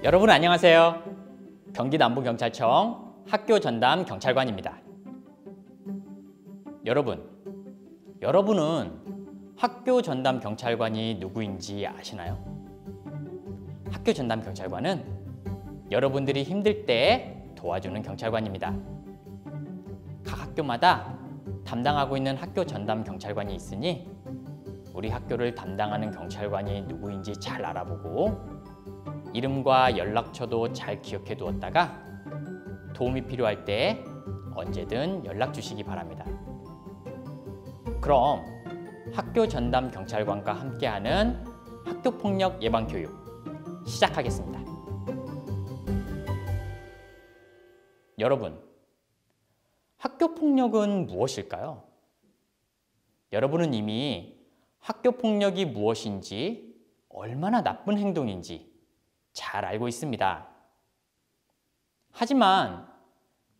여러분 안녕하세요. 경기 남부경찰청 학교 전담 경찰관입니다. 여러분은 학교 전담 경찰관이 누구인지 아시나요? 학교 전담 경찰관은 여러분들이 힘들 때 도와주는 경찰관입니다. 각 학교마다 담당하고 있는 학교 전담 경찰관이 있으니 우리 학교를 담당하는 경찰관이 누구인지 잘 알아보고 이름과 연락처도 잘 기억해 두었다가 도움이 필요할 때 언제든 연락 주시기 바랍니다. 그럼 학교 전담 경찰관과 함께하는 학교폭력 예방 교육 시작하겠습니다. 여러분, 학교폭력은 무엇일까요? 여러분은 이미 학교폭력이 무엇인지, 얼마나 나쁜 행동인지 잘 알고 있습니다. 하지만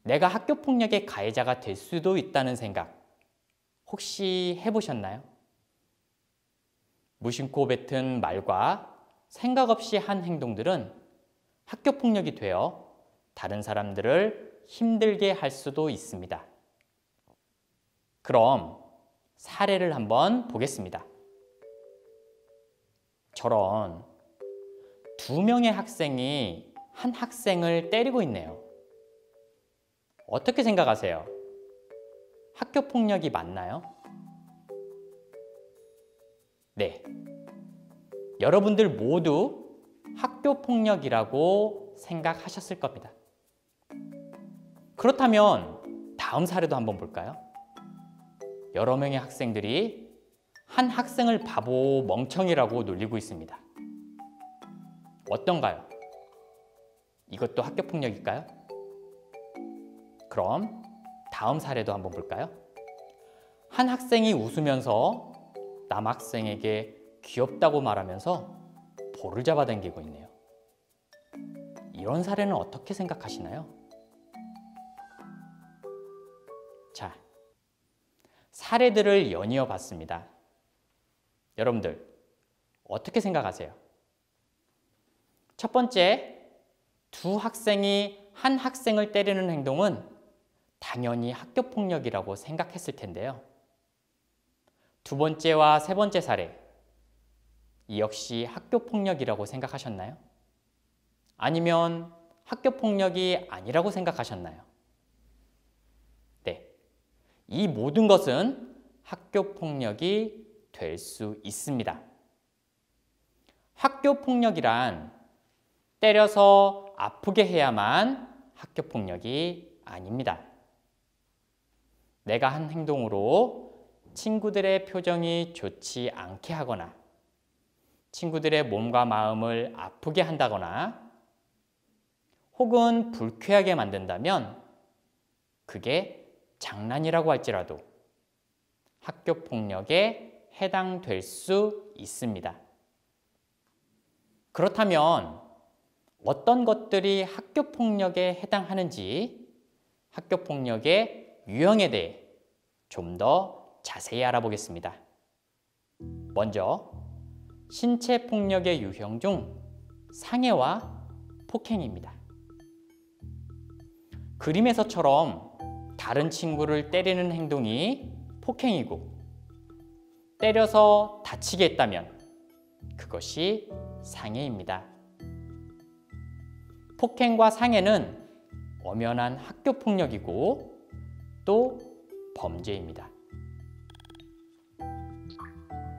내가 학교폭력의 가해자가 될 수도 있다는 생각 혹시 해보셨나요? 무심코 뱉은 말과 생각 없이 한 행동들은 학교폭력이 되어 다른 사람들을 힘들게 할 수도 있습니다. 그럼 사례를 한번 보겠습니다. 저런 2명의 학생이 한 학생을 때리고 있네요. 어떻게 생각하세요? 학교폭력이 맞나요? 네. 여러분들 모두 학교폭력이라고 생각하셨을 겁니다. 그렇다면 다음 사례도 한번 볼까요? 여러 명의 학생들이 한 학생을 바보 멍청이라고 놀리고 있습니다. 어떤가요? 이것도 학교폭력일까요? 그럼 다음 사례도 한번 볼까요? 한 학생이 웃으면서 남학생에게 귀엽다고 말하면서 볼을 잡아당기고 있네요. 이런 사례는 어떻게 생각하시나요? 자, 사례들을 연이어 봤습니다. 여러분들 어떻게 생각하세요? 첫 번째, 2 학생이 한 학생을 때리는 행동은 당연히 학교폭력이라고 생각했을 텐데요. 2번째와 3번째 사례, 이 역시 학교폭력이라고 생각하셨나요? 아니면 학교폭력이 아니라고 생각하셨나요? 네, 이 모든 것은 학교폭력이 될 수 있습니다. 학교폭력이란 때려서 아프게 해야만 학교폭력이 아닙니다. 내가 한 행동으로 친구들의 표정이 좋지 않게 하거나 친구들의 몸과 마음을 아프게 한다거나 혹은 불쾌하게 만든다면 그게 장난이라고 할지라도 학교폭력에 해당될 수 있습니다. 그렇다면 어떤 것들이 학교폭력에 해당하는지 학교폭력의 유형에 대해 좀 더 자세히 알아보겠습니다. 먼저 신체폭력의 유형 중 상해와 폭행입니다. 그림에서처럼 다른 친구를 때리는 행동이 폭행이고 때려서 다치게 했다면 그것이 상해입니다. 폭행과 상해는 엄연한 학교폭력이고 또 범죄입니다.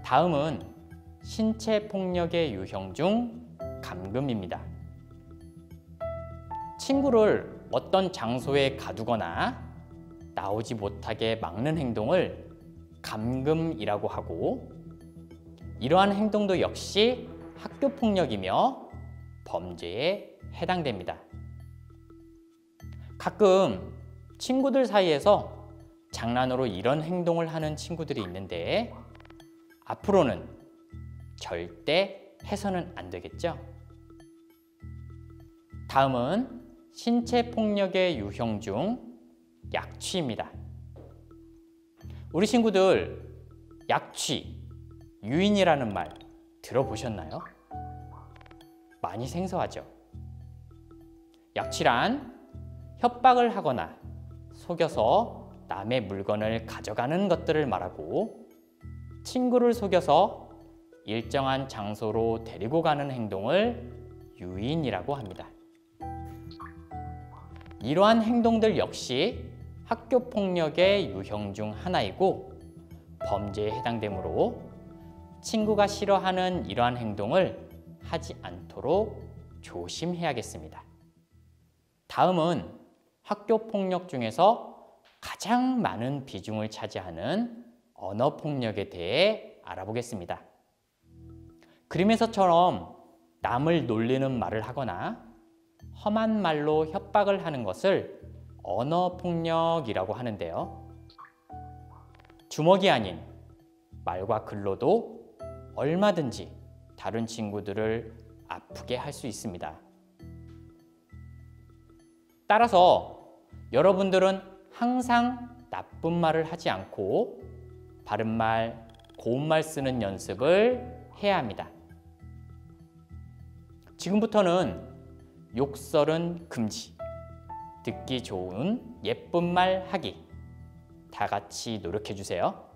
다음은 신체폭력의 유형 중 감금입니다. 친구를 어떤 장소에 가두거나 나오지 못하게 막는 행동을 감금이라고 하고 이러한 행동도 역시 학교폭력이며 범죄에 해당됩니다. 가끔 친구들 사이에서 장난으로 이런 행동을 하는 친구들이 있는데 앞으로는 절대 해서는 안 되겠죠? 다음은 신체폭력의 유형 중 약취입니다. 우리 친구들 약취, 유인이라는 말 들어보셨나요? 많이 생소하죠? 약취란 협박을 하거나 속여서 남의 물건을 가져가는 것들을 말하고, 친구를 속여서 일정한 장소로 데리고 가는 행동을 유인이라고 합니다. 이러한 행동들 역시 학교폭력의 유형 중 하나이고 범죄에 해당되므로 친구가 싫어하는 이러한 행동을 하지 않도록 조심해야겠습니다. 다음은 학교폭력 중에서 가장 많은 비중을 차지하는 언어폭력에 대해 알아보겠습니다. 그림에서처럼 남을 놀리는 말을 하거나 험한 말로 협박을 하는 것을 언어폭력이라고 하는데요. 주먹이 아닌 말과 글로도 얼마든지 다른 친구들을 아프게 할 수 있습니다. 따라서 여러분들은 항상 나쁜 말을 하지 않고 바른 말, 고운 말 쓰는 연습을 해야 합니다. 지금부터는 욕설은 금지, 듣기 좋은 예쁜 말 하기, 다 같이 노력해 주세요.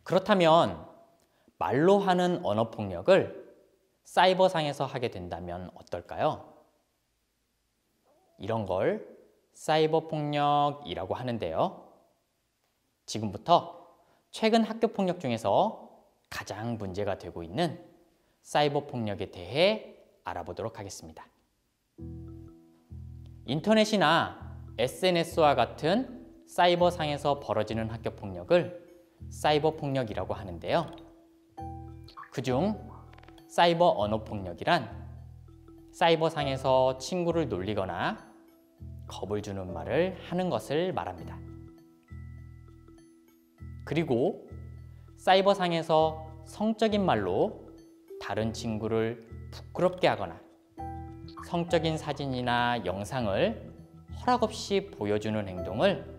그렇다면 말로 하는 언어폭력을 사이버상에서 하게 된다면 어떨까요? 이런 걸 사이버폭력이라고 하는데요. 지금부터 최근 학교폭력 중에서 가장 문제가 되고 있는 사이버폭력에 대해 알아보도록 하겠습니다. 인터넷이나 SNS와 같은 사이버상에서 벌어지는 학교폭력을 사이버폭력이라고 하는데요. 그중 사이버 언어폭력이란 사이버상에서 친구를 놀리거나 겁을 주는 말을 하는 것을 말합니다. 그리고 사이버상에서 성적인 말로 다른 친구를 부끄럽게 하거나 성적인 사진이나 영상을 허락 없이 보여주는 행동을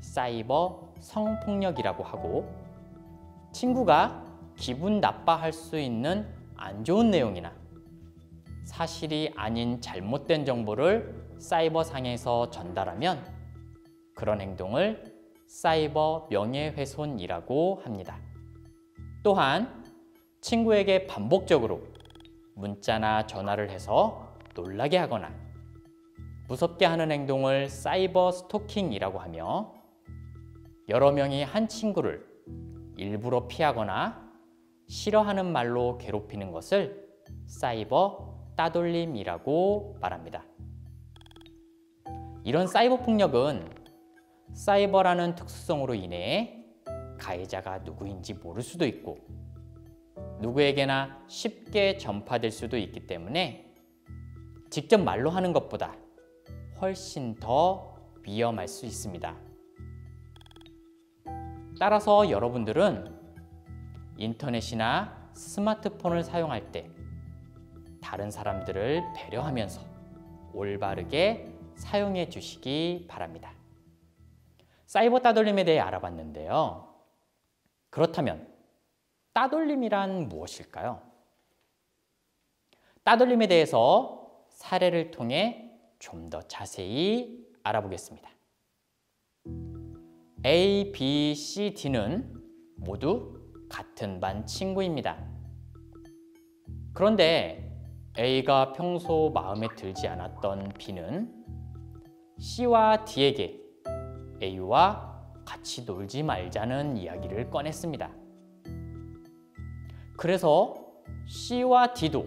사이버 성폭력이라고 하고, 친구가 기분 나빠할 수 있는 안 좋은 내용이나 사실이 아닌 잘못된 정보를 사이버상에서 전달하면 그런 행동을 사이버 명예훼손이라고 합니다. 또한 친구에게 반복적으로 문자나 전화를 해서 놀라게 하거나 무섭게 하는 행동을 사이버 스토킹이라고 하며, 여러 명이 한 친구를 일부러 피하거나 싫어하는 말로 괴롭히는 것을 사이버 따돌림이라고 말합니다. 이런 사이버 폭력은 사이버라는 특수성으로 인해 가해자가 누구인지 모를 수도 있고 누구에게나 쉽게 전파될 수도 있기 때문에 직접 말로 하는 것보다 훨씬 더 위험할 수 있습니다. 따라서 여러분들은 인터넷이나 스마트폰을 사용할 때 다른 사람들을 배려하면서 올바르게 사용해 주시기 바랍니다. 사이버 따돌림에 대해 알아봤는데요. 그렇다면 따돌림이란 무엇일까요? 따돌림에 대해서 사례를 통해 좀 더 자세히 알아보겠습니다. A, B, C, D는 모두 같은 반 친구입니다. 그런데 A가 평소 마음에 들지 않았던 B는 C와 D에게 A와 같이 놀지 말자는 이야기를 꺼냈습니다. 그래서 C와 D도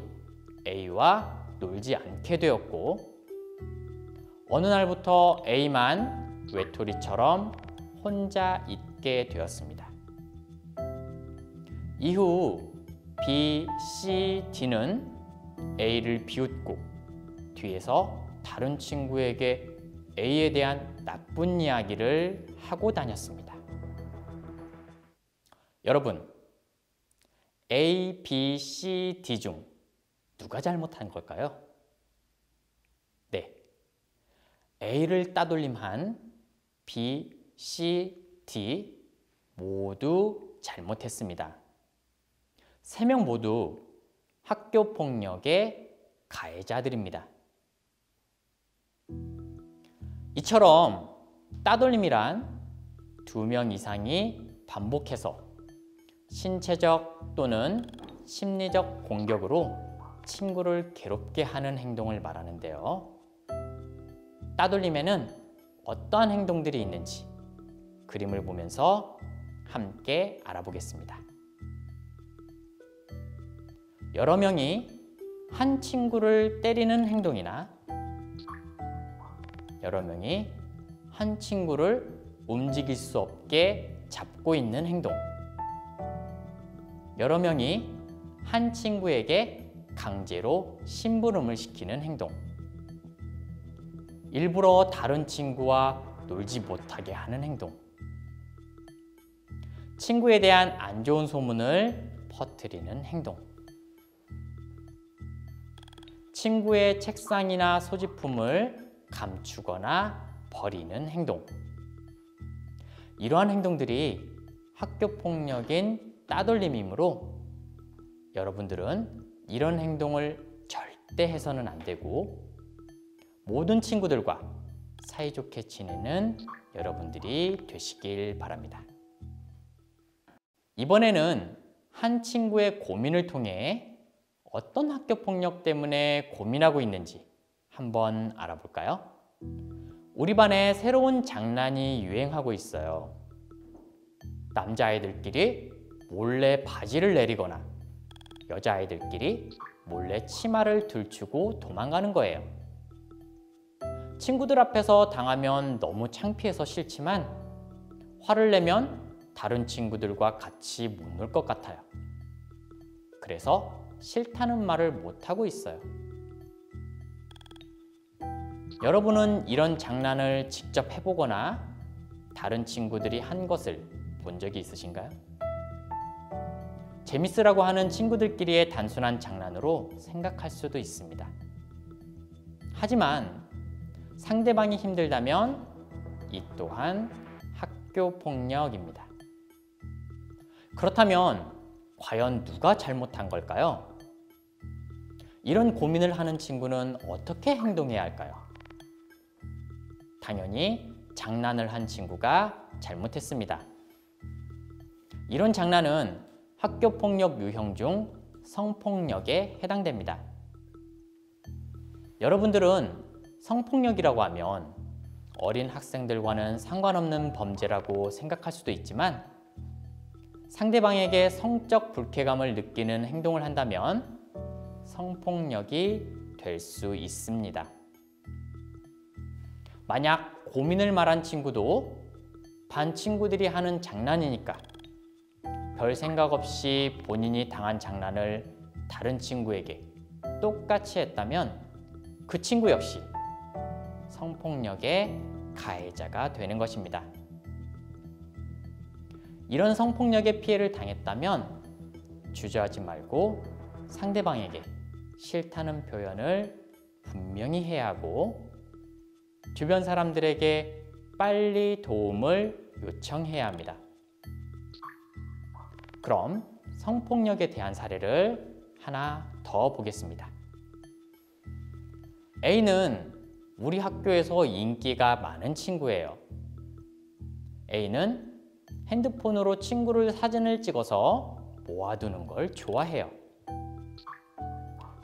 A와 놀지 않게 되었고, 어느 날부터 A만 외톨이처럼 혼자 있게 되었습니다. 이후 B, C, D는 A를 비웃고 뒤에서 다른 친구에게 A에 대한 나쁜 이야기를 하고 다녔습니다. 여러분, A, B, C, D 중 누가 잘못한 걸까요? 네, A를 따돌림한 B, C, D 모두 잘못했습니다. 3명 모두 학교 폭력의 가해자들입니다. 이처럼 따돌림이란 2명 이상이 반복해서 신체적 또는 심리적 공격으로 친구를 괴롭게 하는 행동을 말하는데요. 따돌림에는 어떠한 행동들이 있는지 그림을 보면서 함께 알아보겠습니다. 여러 명이 한 친구를 때리는 행동이나 여러 명이 한 친구를 움직일 수 없게 잡고 있는 행동, 여러 명이 한 친구에게 강제로 심부름을 시키는 행동, 일부러 다른 친구와 놀지 못하게 하는 행동, 친구에 대한 안 좋은 소문을 퍼뜨리는 행동, 친구의 책상이나 소지품을 감추거나 버리는 행동. 이러한 행동들이 학교폭력인 따돌림이므로 여러분들은 이런 행동을 절대 해서는 안 되고 모든 친구들과 사이좋게 지내는 여러분들이 되시길 바랍니다. 이번에는 한 친구의 고민을 통해 어떤 학교폭력 때문에 고민하고 있는지 한번 알아볼까요? 우리 반에 새로운 장난이 유행하고 있어요. 남자아이들끼리 몰래 바지를 내리거나 여자아이들끼리 몰래 치마를 들추고 도망가는 거예요. 친구들 앞에서 당하면 너무 창피해서 싫지만 화를 내면 다른 친구들과 같이 못 놀 것 같아요. 그래서 싫다는 말을 못하고 있어요. 여러분은 이런 장난을 직접 해보거나 다른 친구들이 한 것을 본 적이 있으신가요? 재밌으라고 하는 친구들끼리의 단순한 장난으로 생각할 수도 있습니다. 하지만 상대방이 힘들다면 이 또한 학교폭력입니다. 그렇다면 과연 누가 잘못한 걸까요? 이런 고민을 하는 친구는 어떻게 행동해야 할까요? 당연히 장난을 한 친구가 잘못했습니다. 이런 장난은 학교폭력 유형 중 성폭력에 해당됩니다. 여러분들은 성폭력이라고 하면 어린 학생들과는 상관없는 범죄라고 생각할 수도 있지만 상대방에게 성적 불쾌감을 느끼는 행동을 한다면 성폭력이 될 수 있습니다. 만약 고민을 말한 친구도 반 친구들이 하는 장난이니까 별 생각 없이 본인이 당한 장난을 다른 친구에게 똑같이 했다면 그 친구 역시 성폭력의 가해자가 되는 것입니다. 이런 성폭력의 피해를 당했다면 주저하지 말고 상대방에게 싫다는 표현을 분명히 해야 하고 주변 사람들에게 빨리 도움을 요청해야 합니다. 그럼 성폭력에 대한 사례를 하나 더 보겠습니다. A는 우리 학교에서 인기가 많은 친구예요. A는 핸드폰으로 친구를 사진을 찍어서 모아두는 걸 좋아해요.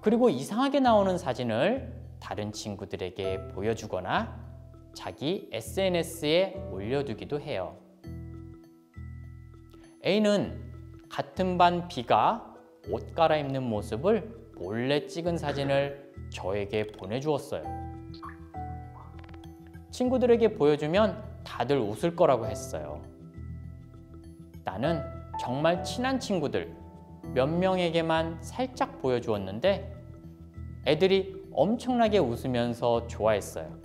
그리고 이상하게 나오는 사진을 다른 친구들에게 보여주거나 자기 SNS에 올려두기도 해요. A는 같은 반 B가 옷 갈아입는 모습을 몰래 찍은 사진을 저에게 보내주었어요. 친구들에게 보여주면 다들 웃을 거라고 했어요. 나는 정말 친한 친구들 몇 명에게만 살짝 보여주었는데 애들이 엄청나게 웃으면서 좋아했어요.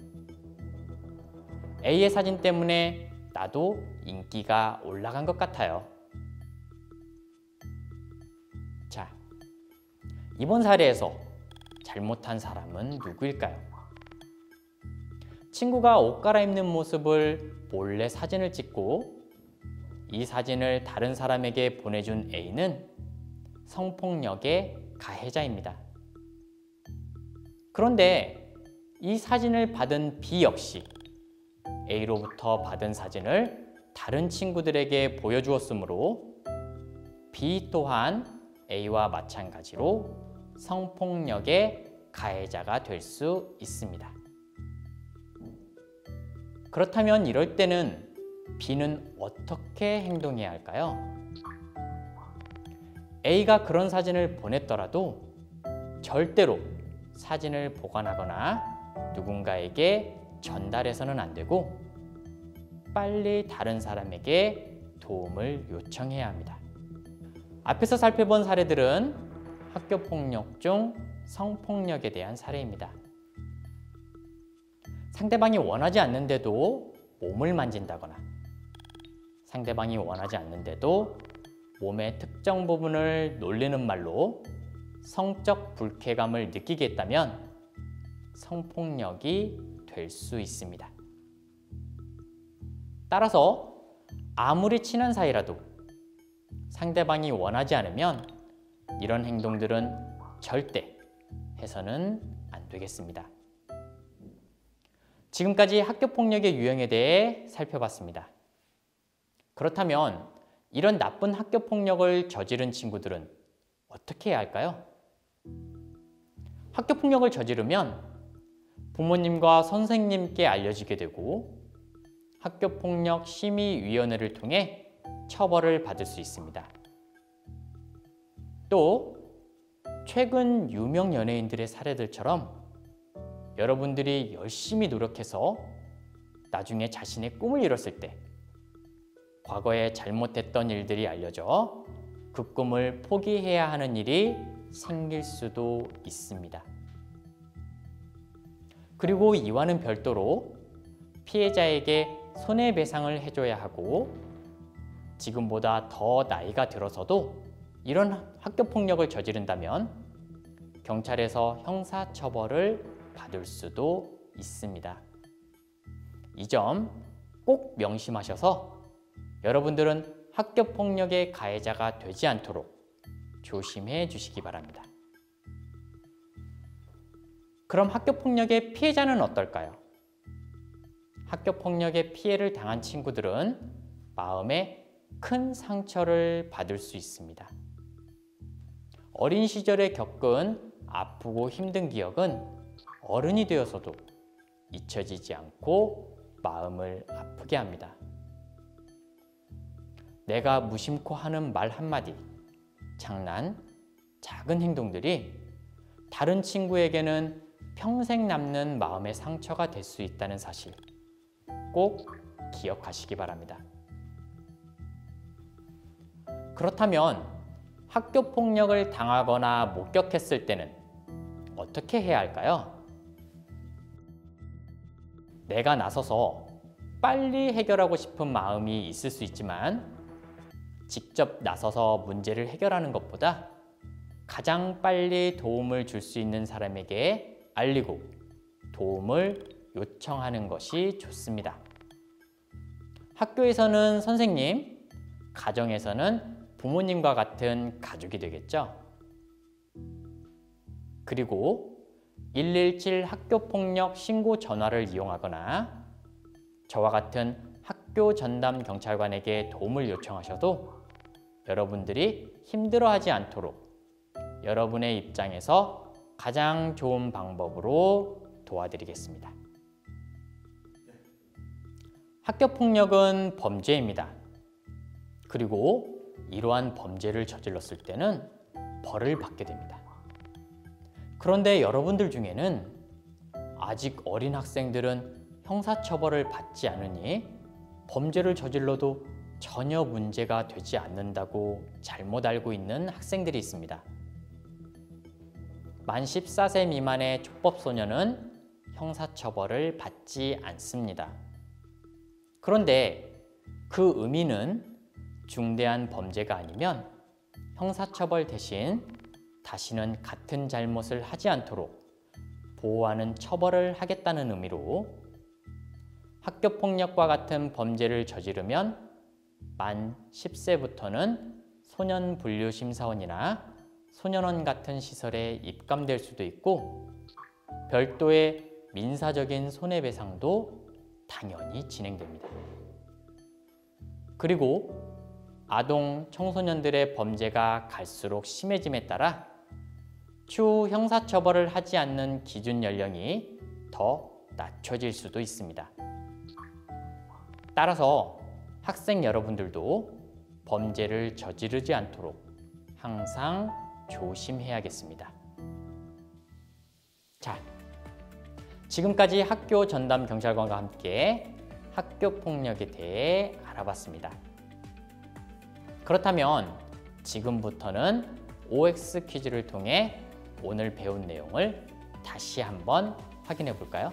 A의 사진 때문에 나도 인기가 올라간 것 같아요. 자, 이번 사례에서 잘못한 사람은 누구일까요? 친구가 옷 갈아입는 모습을 몰래 사진을 찍고 이 사진을 다른 사람에게 보내준 A는 성폭력의 가해자입니다. 그런데 이 사진을 받은 B 역시 A로부터 받은 사진을 다른 친구들에게 보여주었으므로 B 또한 A와 마찬가지로 성폭력의 가해자가 될 수 있습니다. 그렇다면 이럴 때는 B는 어떻게 행동해야 할까요? A가 그런 사진을 보냈더라도 절대로 사진을 보관하거나 누군가에게 전달해서는 안 되고 빨리 다른 사람에게 도움을 요청해야 합니다. 앞에서 살펴본 사례들은 학교폭력 중 성폭력에 대한 사례입니다. 상대방이 원하지 않는데도 몸을 만진다거나 상대방이 원하지 않는데도 몸의 특정 부분을 놀리는 말로 성적 불쾌감을 느끼게 했다면 성폭력이 될 수 있습니다. 따라서 아무리 친한 사이라도 상대방이 원하지 않으면 이런 행동들은 절대 해서는 안 되겠습니다. 지금까지 학교폭력의 유형에 대해 살펴봤습니다. 그렇다면 이런 나쁜 학교폭력을 저지른 친구들은 어떻게 해야 할까요? 학교폭력을 저지르면 부모님과 선생님께 알려지게 되고 학교폭력심의위원회를 통해 처벌을 받을 수 있습니다. 또 최근 유명 연예인들의 사례들처럼 여러분들이 열심히 노력해서 나중에 자신의 꿈을 이뤘을 때 과거에 잘못했던 일들이 알려져 그 꿈을 포기해야 하는 일이 생길 수도 있습니다. 그리고 이와는 별도로 피해자에게 손해배상을 해줘야 하고 지금보다 더 나이가 들어서도 이런 학교폭력을 저지른다면 경찰에서 형사처벌을 받을 수도 있습니다. 이 점 꼭 명심하셔서 여러분들은 학교폭력의 가해자가 되지 않도록 조심해 주시기 바랍니다. 그럼 학교폭력의 피해자는 어떨까요? 학교폭력의 피해를 당한 친구들은 마음에 큰 상처를 받을 수 있습니다. 어린 시절에 겪은 아프고 힘든 기억은 어른이 되어서도 잊혀지지 않고 마음을 아프게 합니다. 내가 무심코 하는 말 한마디, 장난, 작은 행동들이 다른 친구에게는 평생 남는 마음의 상처가 될 수 있다는 사실 꼭 기억하시기 바랍니다. 그렇다면 학교폭력을 당하거나 목격했을 때는 어떻게 해야 할까요? 내가 나서서 빨리 해결하고 싶은 마음이 있을 수 있지만 직접 나서서 문제를 해결하는 것보다 가장 빨리 도움을 줄 수 있는 사람에게 알리고 도움을 요청하는 것이 좋습니다. 학교에서는 선생님, 가정에서는 부모님과 같은 가족이 되겠죠. 그리고 117 학교폭력 신고 전화를 이용하거나 저와 같은 학교 전담 경찰관에게 도움을 요청하셔도 여러분들이 힘들어하지 않도록 여러분의 입장에서 가장 좋은 방법으로 도와드리겠습니다. 학교폭력은 범죄입니다. 그리고 이러한 범죄를 저질렀을 때는 벌을 받게 됩니다. 그런데 여러분들 중에는 아직 어린 학생들은 형사처벌을 받지 않으니 범죄를 저질러도 전혀 문제가 되지 않는다고 잘못 알고 있는 학생들이 있습니다. 만 14세 미만의 촉법소년은 형사처벌을 받지 않습니다. 그런데 그 의미는 중대한 범죄가 아니면 형사처벌 대신 다시는 같은 잘못을 하지 않도록 보호하는 처벌을 하겠다는 의미로 학교폭력과 같은 범죄를 저지르면 만 10세부터는 소년분류심사원이나 소년원 같은 시설에 입감될 수도 있고 별도의 민사적인 손해배상도 당연히 진행됩니다. 그리고 아동, 청소년들의 범죄가 갈수록 심해짐에 따라 추후 형사처벌을 하지 않는 기준 연령이 더 낮춰질 수도 있습니다. 따라서 학생 여러분들도 범죄를 저지르지 않도록 항상 조심해야겠습니다. 자, 지금까지 학교 전담 경찰관과 함께 학교 폭력에 대해 알아봤습니다. 그렇다면 지금부터는 OX 퀴즈를 통해 오늘 배운 내용을 다시 한번 확인해 볼까요?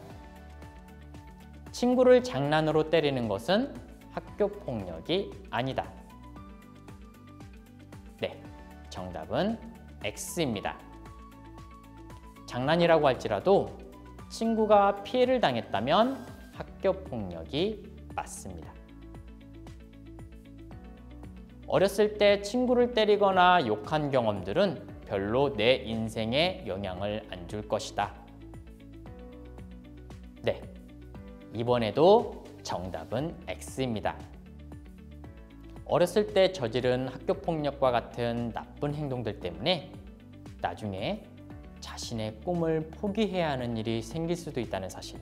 친구를 장난으로 때리는 것은 학교 폭력이 아니다. 네, 정답은 X입니다. 장난이라고 할지라도 친구가 피해를 당했다면 학교 폭력이 맞습니다. 어렸을 때 친구를 때리거나 욕한 경험들은 별로 내 인생에 영향을 안 줄 것이다. 네, 이번에도 정답은 X입니다. 어렸을 때 저지른 학교 폭력과 같은 나쁜 행동들 때문에 나중에 자신의 꿈을 포기해야 하는 일이 생길 수도 있다는 사실,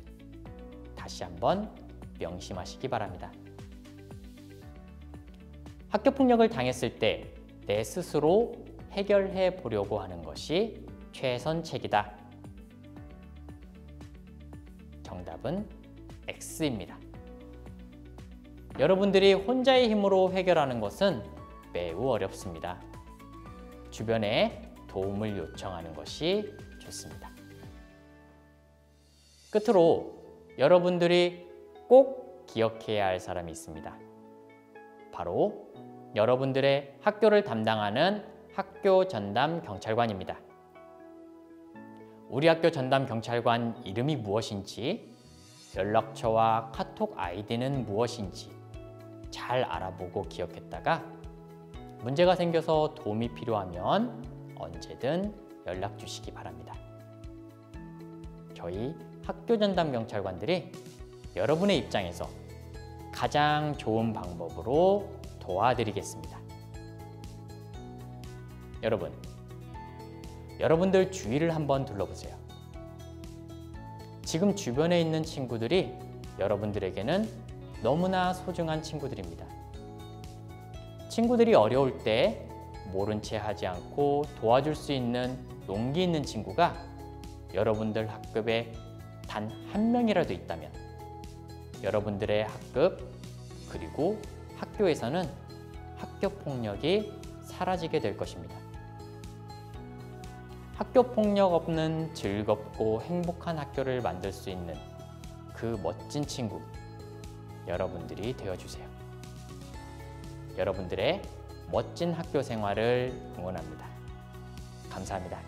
다시 한번 명심하시기 바랍니다. 학교 폭력을 당했을 때 내 스스로 해결해 보려고 하는 것이 최선책이다. 정답은 X입니다. 여러분들이 혼자의 힘으로 해결하는 것은 매우 어렵습니다. 주변에 도움을 요청하는 것이 좋습니다. 끝으로 여러분들이 꼭 기억해야 할 사람이 있습니다. 바로 여러분들의 학교를 담당하는 학교 전담 경찰관입니다. 우리 학교 전담 경찰관 이름이 무엇인지, 연락처와 카톡 아이디는 무엇인지 잘 알아보고 기억했다가 문제가 생겨서 도움이 필요하면 언제든 연락 주시기 바랍니다. 저희 학교 전담 경찰관들이 여러분의 입장에서 가장 좋은 방법으로 도와드리겠습니다. 여러분들 주위를 한번 둘러보세요. 지금 주변에 있는 친구들이 여러분들에게는 너무나 소중한 친구들입니다. 친구들이 어려울 때 모른 채 하지 않고 도와줄 수 있는 용기 있는 친구가 여러분들 학급에 단 한 명이라도 있다면 여러분들의 학급 그리고 학교에서는 학교 폭력이 사라지게 될 것입니다. 학교 폭력 없는 즐겁고 행복한 학교를 만들 수 있는 그 멋진 친구, 여러분들이 되어주세요. 여러분들의 멋진 학교 생활을 응원합니다. 감사합니다.